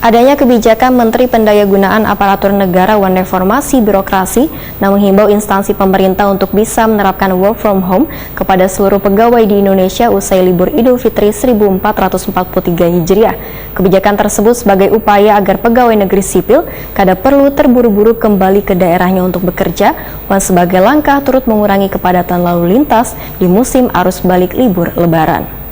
Adanya kebijakan Menteri Pendayagunaan Aparatur Negara wan Reformasi Birokrasi yang menghimbau instansi pemerintah untuk bisa menerapkan work from home kepada seluruh pegawai di Indonesia usai libur Idul Fitri 1443 Hijriah. Kebijakan tersebut sebagai upaya agar pegawai negeri sipil kada perlu terburu-buru kembali ke daerahnya untuk bekerja, wan sebagai langkah turut mengurangi kepadatan lalu lintas di musim arus balik libur Lebaran.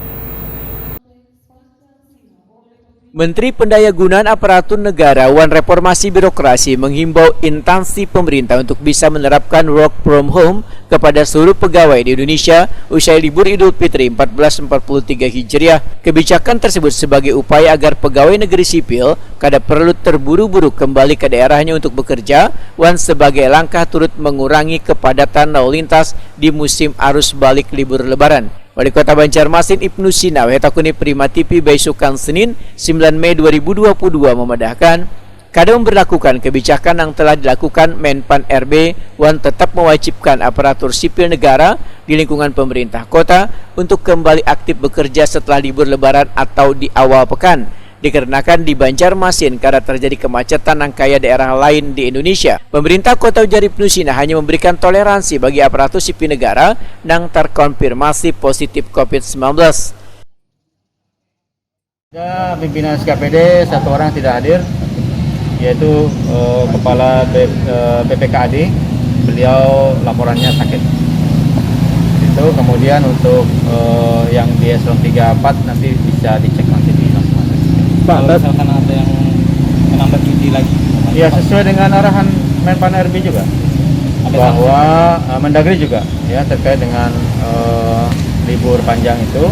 Menteri Pendayagunaan Aparatur Negara wan Reformasi Birokrasi menghimbau instansi pemerintah untuk bisa menerapkan work from home kepada seluruh pegawai di Indonesia usai libur Idul Fitri 1443 Hijriah. Kebijakan tersebut sebagai upaya agar pegawai negeri sipil kada perlu terburu-buru kembali ke daerahnya untuk bekerja, wan sebagai langkah turut mengurangi kepadatan lalu lintas di musim arus balik libur Lebaran. Wali Kota Banjarmasin Ibnu Sina wetakuni Prima TV besukan Senin 9 Mei 2022 memadahkan kada memberlakukan kebijakan yang telah dilakukan Menpan RB wan tetap mewajibkan aparatur sipil negara di lingkungan pemerintah kota untuk kembali aktif bekerja setelah libur Lebaran atau di awal pekan. Dikarenakan di Banjarmasin kada terjadi kemacetan yang kaya daerah lain di Indonesia. Pemerintah Kota Ujar Ibnu Sina hanya memberikan toleransi bagi aparatur sipil negara yang terkonfirmasi positif COVID-19. Pimpinan SKPD satu orang tidak hadir, yaitu Kepala BPKAD, beliau laporannya sakit. Itu kemudian untuk yang di eselon 34 nanti bisa dicek nanti di Pak, misalkan ada yang menambah cuti lagi? Ya, sesuai dengan arahan Menpan RB juga, bahwa Mendagri juga ya terkait dengan libur panjang itu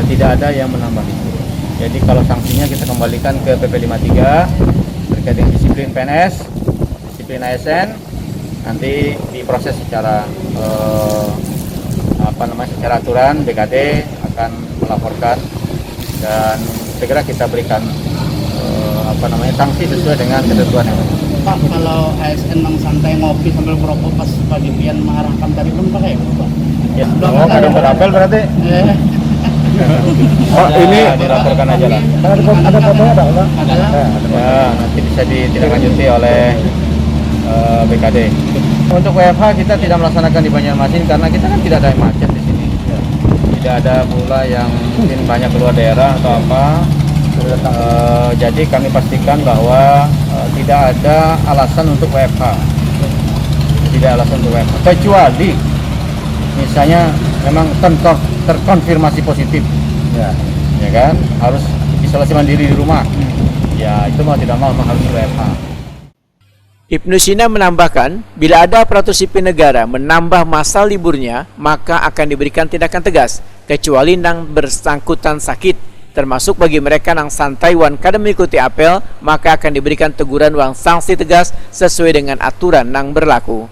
tidak ada yang menambah libur. Jadi kalau sanksinya kita kembalikan ke PP 53 terkait dengan disiplin PNS, disiplin ASN, nanti diproses secara secara aturan. BKD akan melaporkan dan segera kita berikan sanksi sesuai dengan ketentuan yang ada. Pak, kalau ASN yang santai ngopi sambil merokok pas pagi pian mengarahkan tadi pun pakai Pak? Ya, ada berapel berarti? Oh, ini dilaporkan aja lah. Ada fotonya Pak? Ada. Ya, nanti bisa ditindaklanjuti oleh BKD. Untuk WFH kita tidak melaksanakan di Banjarmasin karena kita kan tidak ada yang macet di sini. Tidak ada pula yang mungkin banyak keluar daerah atau apa. Jadi kami pastikan bahwa tidak ada alasan untuk WFH. Tidak alasan untuk WFH. Kecuali misalnya memang terkonfirmasi positif, ya kan, harus isolasi mandiri di rumah. Ya itu mau tidak mau memang harus WFH. Ibnu Sina menambahkan, bila ada aparatur sipil negara menambah masa liburnya, maka akan diberikan tindakan tegas, kecuali yang bersangkutan sakit, termasuk bagi mereka yang santai wan kada mengikuti apel, maka akan diberikan teguran wan sanksi tegas sesuai dengan aturan yang berlaku.